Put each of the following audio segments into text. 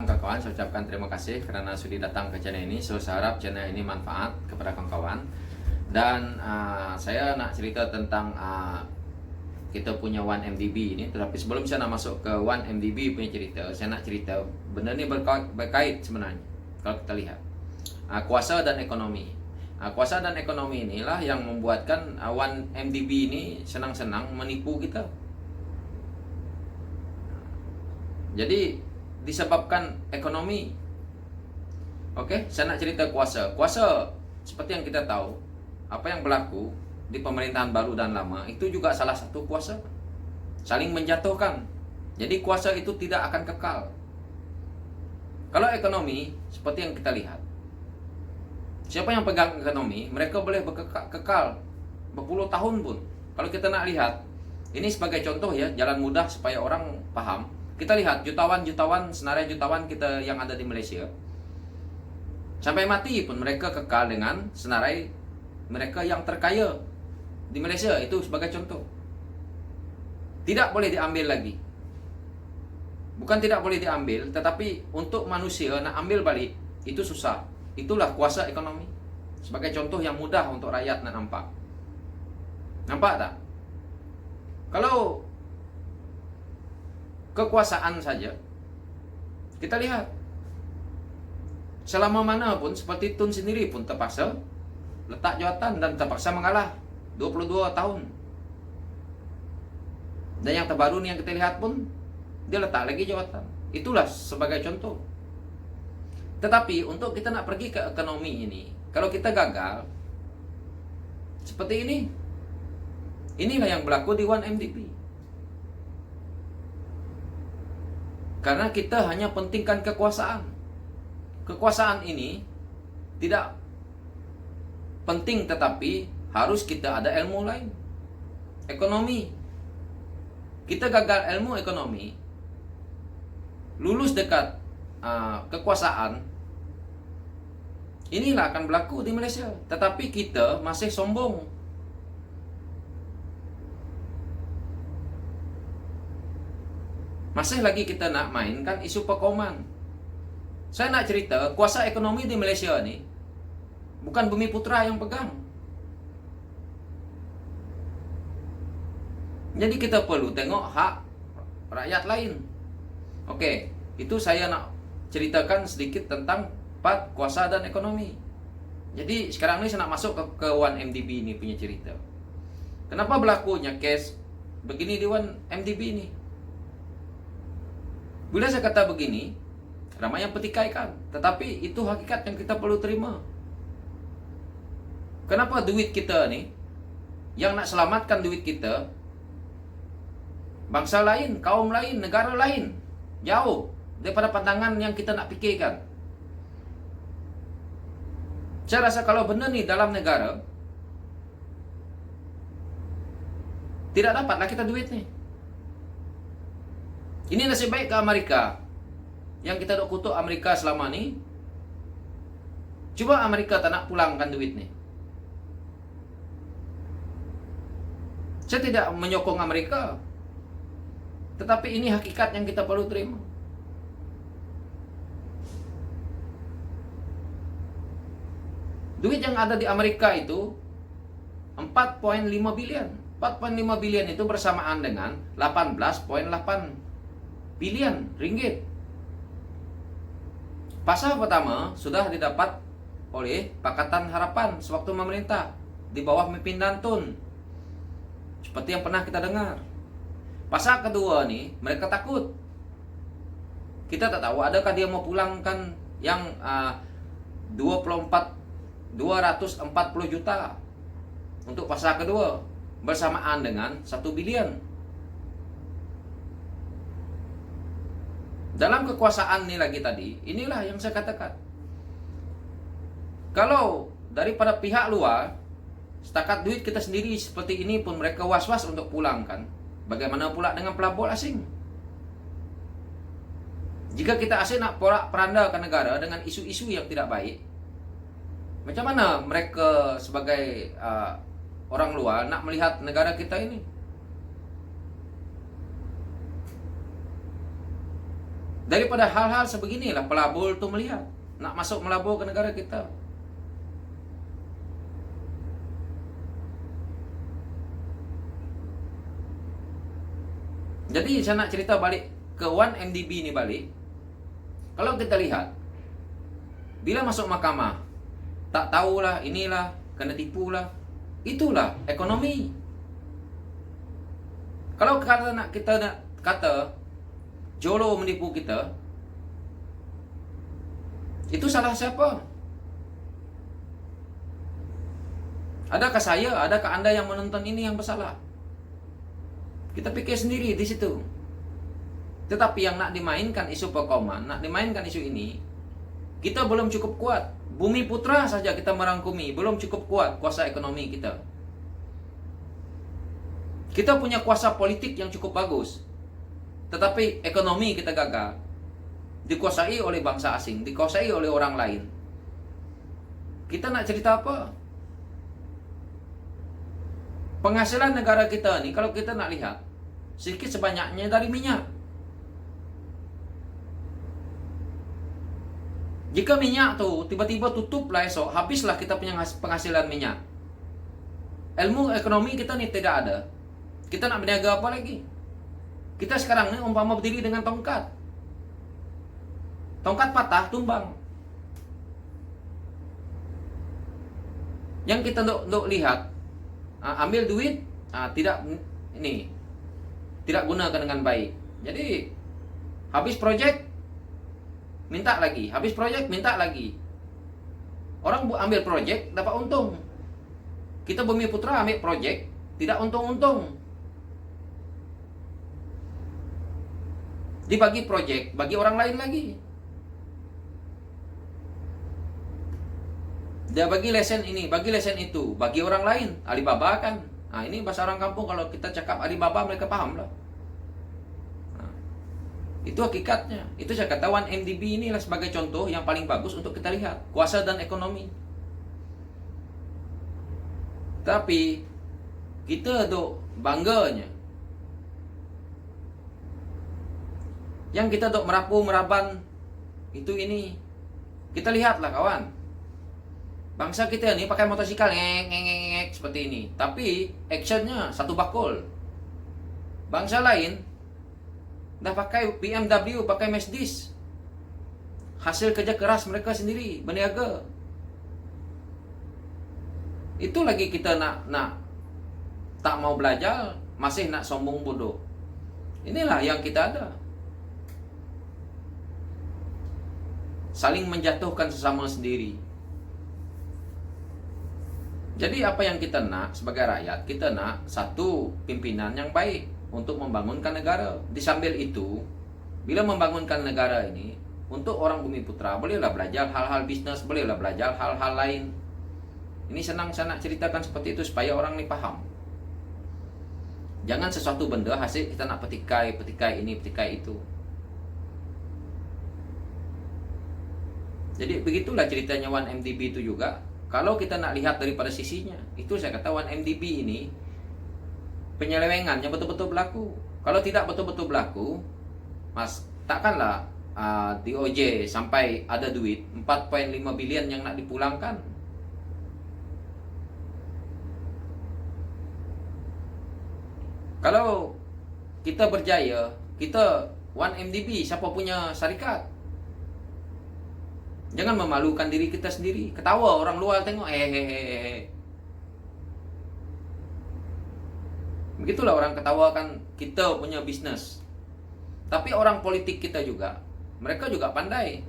kawan-kawan, saya ucapkan terima kasih karena sudah datang ke channel ini. Saya harap channel ini manfaat kepada kawan-kawan. Dan saya nak cerita tentang kita punya 1MDB ini. Tetapi sebelum saya nak masuk ke 1MDB punya cerita, saya nak cerita benda ni berkait sebenarnya. Kalau kita lihat kuasa dan ekonomi. Kuasa dan ekonomi inilah yang membuatkan 1MDB ini senang-senang menipu kita. Jadi disebabkan ekonomi. Oke, saya nak cerita kuasa. Kuasa seperti yang kita tahu, apa yang berlaku di pemerintahan baru dan lama itu juga salah satu kuasa. Saling menjatuhkan. Jadi kuasa itu tidak akan kekal. Kalau ekonomi seperti yang kita lihat, siapa yang pegang ekonomi, mereka boleh kekal berpuluh tahun pun. Kalau kita nak lihat, ini sebagai contoh ya, jalan mudah supaya orang paham. Kita lihat jutawan-jutawan, senarai jutawan kita yang ada di Malaysia. Sampai mati pun mereka kekal dengan senarai mereka yang terkaya di Malaysia. Itu sebagai contoh. Tidak boleh diambil lagi. Bukan tidak boleh diambil, tetapi untuk manusia nak ambil balik, itu susah. Itulah kuasa ekonomi. Sebagai contoh yang mudah untuk rakyat nak nampak. Nampak tak? Kalau kekuasaan saja, kita lihat selama mana pun, seperti Tun sendiri pun terpaksa letak jawatan dan terpaksa mengalah 22 tahun. Dan yang terbaru ni yang kita lihat pun, dia letak lagi jawatan. Itulah sebagai contoh. Tetapi untuk kita nak pergi ke ekonomi ini, kalau kita gagal seperti ini, inilah yang berlaku di 1MDB. Karena kita hanya pentingkan kekuasaan. Kekuasaan ini tidak penting, tetapi harus kita ada ilmu lain. Ekonomi. Kita gagal ilmu ekonomi, lulus dekat kekuasaan, inilah akan berlaku di Malaysia. Tetapi kita masih sombong. Masih lagi kita nak mainkan isu pekoman. Saya nak cerita, kuasa ekonomi di Malaysia ni bukan Bumi Putra yang pegang. Jadi kita perlu tengok hak rakyat lain. Okey, itu saya nak ceritakan sedikit tentang part kuasa dan ekonomi. Jadi sekarang ni saya nak masuk ke 1MDB ni punya cerita. Kenapa berlakunya kes begini di 1MDB ni? Bila saya kata begini, ramai yang petikaikan. Tetapi itu hakikat yang kita perlu terima. Kenapa duit kita ni, yang nak selamatkan duit kita, bangsa lain, kaum lain, negara lain, jauh daripada pandangan yang kita nak fikirkan. Saya rasa kalau benar ni dalam negara, tidak dapatlah kita duit ni. Ini nasib baik ke Amerika. Yang kita dok kutuk Amerika selama ni. Cuba Amerika tak nak pulangkan duit ni. Saya tidak menyokong Amerika. Tetapi ini hakikat yang kita perlu terima. Duit yang ada di Amerika itu 4,5 bilion. 4,5 bilion itu bersamaan dengan 18,8 bilion ringgit. Pasal pertama sudah didapat oleh Pakatan Harapan sewaktu memerintah di bawah pimpinan Tun, seperti yang pernah kita dengar. Pasal kedua ni mereka takut. Kita tak tahu adakah dia mau pulangkan yang 240 juta untuk pasal kedua bersamaan dengan 1 bilion. Dalam kekuasaan ni lagi tadi, inilah yang saya katakan. Kalau daripada pihak luar, setakat duit kita sendiri seperti ini pun mereka was-was untuk pulangkan, bagaimana pula dengan pelabur asing? Jika kita asing nak porak-peranda negara dengan isu-isu yang tidak baik, macam mana mereka sebagai orang luar nak melihat negara kita ini? Daripada hal-hal sebeginilah pelabur tuh melihat nak masuk melabur ke negara kita. Jadi saya nak cerita balik ke 1MDB ini balik. Kalau kita lihat, bila masuk mahkamah, tak tahulah, inilah, kena tipulah, itulah ekonomi. Kalau kita nak kata Jolo menipu kita, itu salah siapa? Adakah saya, adakah Anda yang menonton ini yang bersalah? Kita pikir sendiri di situ. Tetapi yang nak dimainkan isu perkauman, nak dimainkan isu ini, kita belum cukup kuat. Bumi Putra saja kita merangkumi, belum cukup kuat kuasa ekonomi kita. Kita punya kuasa politik yang cukup bagus, tetapi ekonomi kita gagal. Dikuasai oleh bangsa asing, dikuasai oleh orang lain. Kita nak cerita apa? Penghasilan negara kita ni, kalau kita nak lihat, sedikit sebanyaknya dari minyak. Jika minyak tu tiba-tiba tutuplah esok, habislah kita punya penghasilan minyak. Ilmu ekonomi kita ni tidak ada. Kita nak berniaga apa lagi? Kita sekarang ni umpama berdiri dengan tongkat. Tongkat patah, tumbang. Yang kita duk lihat, ambil duit, tidak gunakan dengan baik. Jadi habis projek minta lagi, habis projek minta lagi. Orang ambil projek dapat untung. Kita Bumi Putra ambil projek tidak untung-untung. Dibagi projek bagi orang lain lagi. Dia bagi lesen ini, bagi lesen itu, bagi orang lain. Alibaba kan. Ini bahasa orang kampung, kalau kita cakap Alibaba mereka paham lah. Itu hakikatnya. Itu saya kata 1MDB inilah sebagai contoh yang paling bagus untuk kita lihat. Kuasa dan ekonomi. Tapi kita duk bangganya. Yang kita duk meraban itu ini. Kita lihatlah kawan. Bangsa kita ni pakai motosikal ngek seperti ini, tapi actionnya satu bakul. Bangsa lain dah pakai BMW, pakai Mercedes. Hasil kerja keras mereka sendiri, berniaga. Itu lagi kita nak tak mau belajar, masih nak sombong bodoh. Inilah yang kita ada. Saling menjatuhkan sesama sendiri. Jadi apa yang kita nak sebagai rakyat, kita nak satu pimpinan yang baik untuk membangunkan negara. Di sambil itu, bila membangunkan negara ini, untuk orang Bumi Putra, bolehlah belajar hal-hal bisnis, bolehlah belajar hal-hal lain. Ini senang saya nak ceritakan seperti itu supaya orang ini paham. Jangan sesuatu benda hasil kita nak petikai ini, petikai itu. Jadi begitulah ceritanya 1MDB itu juga. Kalau kita nak lihat daripada sisinya, itu saya kata 1MDB ini penyelewengan yang betul-betul berlaku. Kalau tidak betul-betul berlaku, takkanlah DOJ sampai ada duit 4,5 bilion yang nak dipulangkan. Kalau kita berjaya, kita 1MDB, siapa punya syarikat? Jangan memalukan diri kita sendiri. Ketawa orang luar tengok, Begitulah orang ketawakan kita punya bisnes. Tapi orang politik kita juga, mereka juga pandai.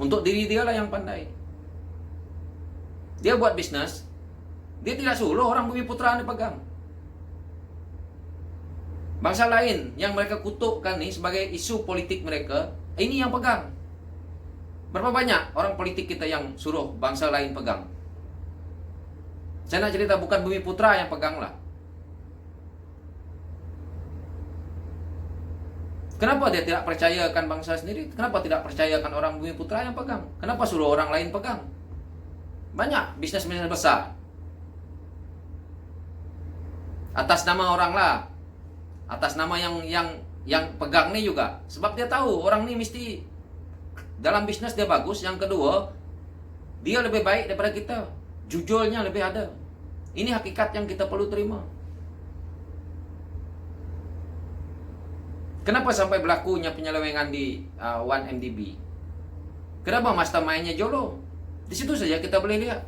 Untuk diri dia lah yang pandai. Dia buat bisnes, dia tidak suruh orang Bumi Putra ni pegang. Bangsa lain yang mereka kutukkan ni sebagai isu politik mereka, ini yang pegang. Berapa banyak orang politik kita yang suruh bangsa lain pegang? Saya nak cerita bukan Bumi Putra yang pegang lah. Kenapa dia tidak percayakan bangsa sendiri? Kenapa tidak percayakan orang Bumi Putra yang pegang? Kenapa suruh orang lain pegang? Banyak bisnes-bisnes besar. atas nama orang lah, atas nama yang pegang nih juga, sebab dia tahu orang ini mesti dalam bisnis dia bagus. Yang kedua, dia lebih baik daripada kita, jujurnya lebih ada. Ini hakikat yang kita perlu terima. Kenapa sampai berlakunya penyelewengan di 1MDB? Kenapa mastermind-nya Jolo? Di situ saja kita boleh lihat.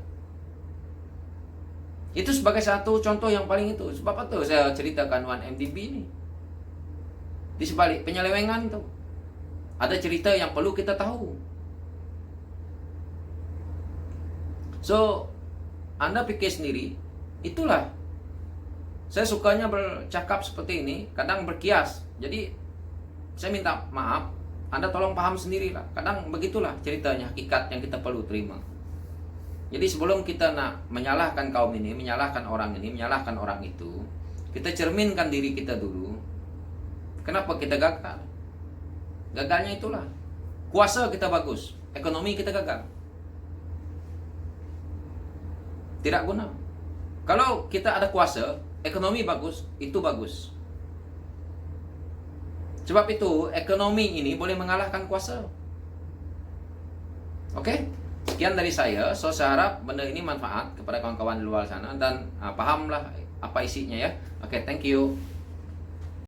Itu sebagai satu contoh yang paling itu. Sebab itu saya ceritakan 1MDB ini. Di sebalik penyelewengan itu ada cerita yang perlu kita tahu. So, Anda pikir sendiri, itulah saya sukanya bercakap seperti ini, kadang berkias. Jadi saya minta maaf, Anda tolong paham sendirilah. Kadang begitulah ceritanya, hakikat yang kita perlu terima. Jadi sebelum kita nak menyalahkan kaum ini, menyalahkan orang ini, menyalahkan orang itu, kita cerminkan diri kita dulu. Kenapa kita gagal? Gagalnya itulah, kuasa kita bagus, ekonomi kita gagal, tidak guna. Kalau kita ada kuasa, ekonomi bagus, itu bagus. Sebab itu ekonomi ini boleh mengalahkan kuasa. Oke? Sekian dari saya. So, saya harap benda ini manfaat kepada kawan-kawan di luar sana dan pahamlah apa isinya ya. Oke, thank you.